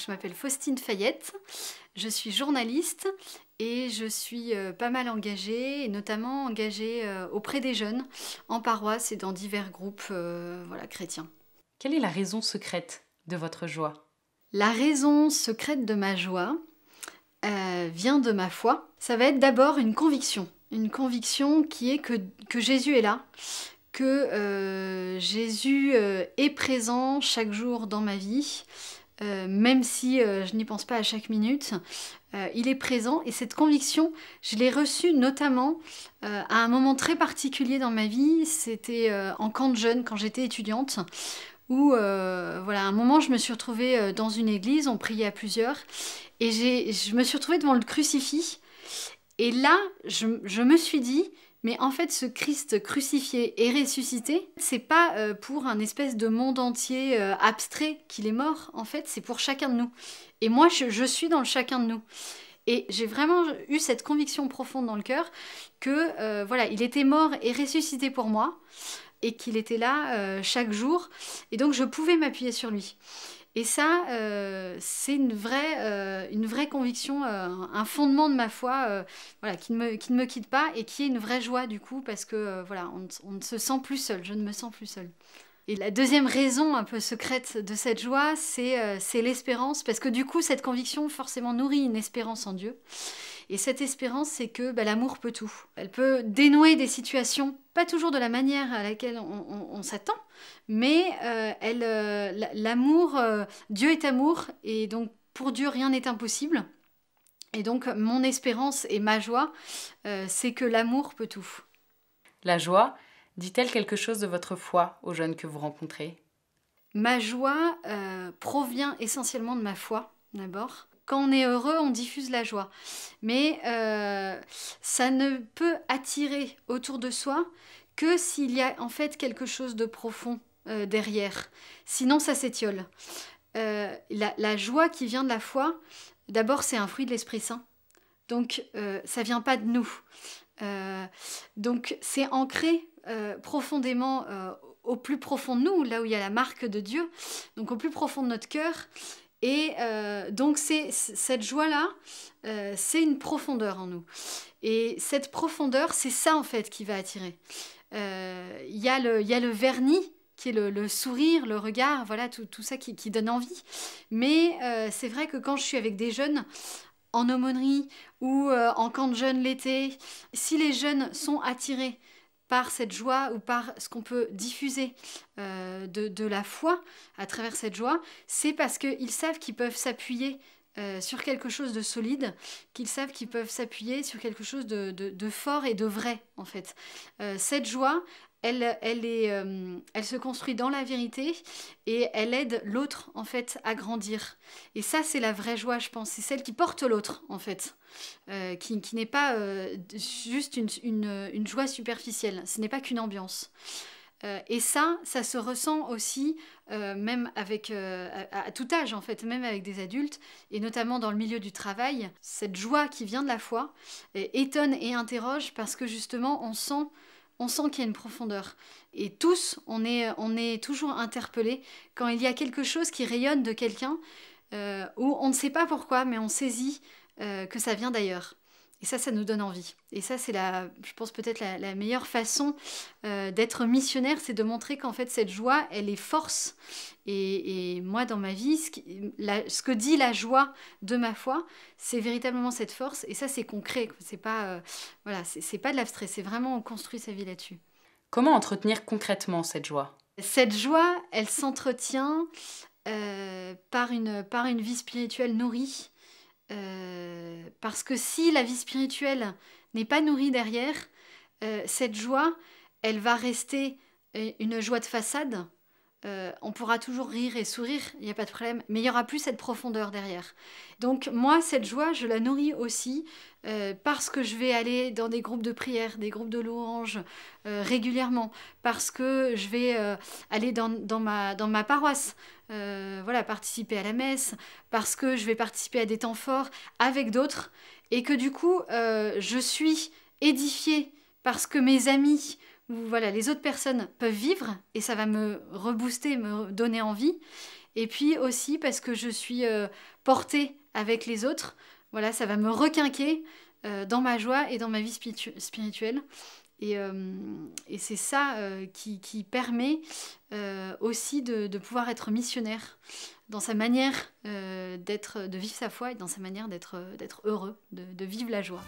je m'appelle Faustine Fayette, je suis journaliste et je suis pas mal engagée, et notamment engagée auprès des jeunes, en paroisse et dans divers groupes voilà, chrétiens. Quelle est la raison secrète de votre joie? La raison secrète de ma joie vient de ma foi. Ça va être d'abord une conviction qui est que Jésus est là, que Jésus est présent chaque jour dans ma vie, même si je n'y pense pas à chaque minute, il est présent. Et cette conviction, je l'ai reçue notamment à un moment très particulier dans ma vie. C'était en camp de jeunes, quand j'étais étudiante, où voilà, à un moment je me suis retrouvée dans une église, on priait à plusieurs, et je me suis retrouvée devant le crucifix. Et là, je me suis dit, mais en fait, ce Christ crucifié et ressuscité, c'est pas pour un espèce de monde entier abstrait qu'il est mort, en fait, c'est pour chacun de nous. Et moi, je suis dans le chacun de nous. Et j'ai vraiment eu cette conviction profonde dans le cœur que, voilà, il était mort et ressuscité pour moi, et qu'il était là chaque jour, et donc je pouvais m'appuyer sur lui. Et ça, c'est une vraie conviction, un fondement de ma foi, voilà, qui ne me quitte pas et qui est une vraie joie du coup, parce que voilà, on ne se sent plus seul, je ne me sens plus seule. Et la deuxième raison un peu secrète de cette joie, c'est l'espérance, parce que du coup, cette conviction forcément nourrit une espérance en Dieu. Et cette espérance, c'est que l'amour peut tout. Elle peut dénouer des situations, pas toujours de la manière à laquelle on s'attend, mais l'amour, Dieu est amour, et donc pour Dieu, rien n'est impossible. Et donc mon espérance et ma joie, c'est que l'amour peut tout. La joie dit-elle quelque chose de votre foi aux jeunes que vous rencontrez? Ma joie provient essentiellement de ma foi, d'abord. Quand on est heureux, on diffuse la joie. Mais ça ne peut attirer autour de soi que s'il y a en fait quelque chose de profond derrière. Sinon, ça s'étiole. La joie qui vient de la foi, d'abord, c'est un fruit de l'Esprit Saint. Donc, ça vient pas de nous. Donc, c'est ancré profondément au plus profond de nous, là où il y a la marque de Dieu, donc au plus profond de notre cœur. Et donc cette joie-là, c'est une profondeur en nous. Et cette profondeur, c'est ça en fait qui va attirer. Il y a le vernis, qui est le sourire, le regard, voilà, tout ça qui donne envie. Mais c'est vrai que quand je suis avec des jeunes, en aumônerie ou en camp de jeunes l'été, si les jeunes sont attirés par cette joie ou par ce qu'on peut diffuser de la foi à travers cette joie, c'est parce qu'ils savent qu'ils peuvent s'appuyer sur quelque chose de solide, qu'ils savent qu'ils peuvent s'appuyer sur quelque chose de fort et de vrai, en fait. Cette joie, elle se construit dans la vérité et elle aide l'autre, en fait, à grandir. Et ça, c'est la vraie joie, je pense. C'est celle qui porte l'autre, en fait. Qui n'est pas juste une joie superficielle. Ce n'est pas qu'une ambiance. Et ça se ressent aussi, même avec, à tout âge, en fait, même avec des adultes, et notamment dans le milieu du travail. Cette joie qui vient de la foi étonne et interroge parce que justement, on sent qu'il y a une profondeur. Et tous, on est toujours interpellés quand il y a quelque chose qui rayonne de quelqu'un, où on ne sait pas pourquoi, mais on saisit que ça vient d'ailleurs. Et ça nous donne envie. Et ça, c'est je pense peut-être la meilleure façon d'être missionnaire, c'est de montrer qu'en fait, cette joie, elle est force. Et moi, dans ma vie, ce que dit la joie de ma foi, c'est véritablement cette force. Et ça, c'est concret. C'est pas, voilà, c'est pas de l'abstrait. C'est vraiment, on construit sa vie là-dessus. Comment entretenir concrètement cette joie? Cette joie, elle s'entretient par une vie spirituelle nourrie. Parce que si la vie spirituelle n'est pas nourrie derrière, cette joie, elle va rester une joie de façade. On pourra toujours rire et sourire, il n'y a pas de problème, mais il n'y aura plus cette profondeur derrière. Donc moi, cette joie, je la nourris aussi parce que je vais aller dans des groupes de prière, des groupes de louanges régulièrement, parce que je vais aller dans ma paroisse, voilà, participer à la messe, parce que je vais participer à des temps forts avec d'autres, et que du coup, je suis édifiée parce que mes amis où voilà, les autres personnes peuvent vivre et ça va me rebooster, me donner envie. Et puis aussi parce que je suis portée avec les autres. Voilà, ça va me requinquer dans ma joie et dans ma vie spirituelle. Et c'est ça qui permet aussi de pouvoir être missionnaire dans sa manière de vivre sa foi et dans sa manière d'être heureux, de vivre la joie.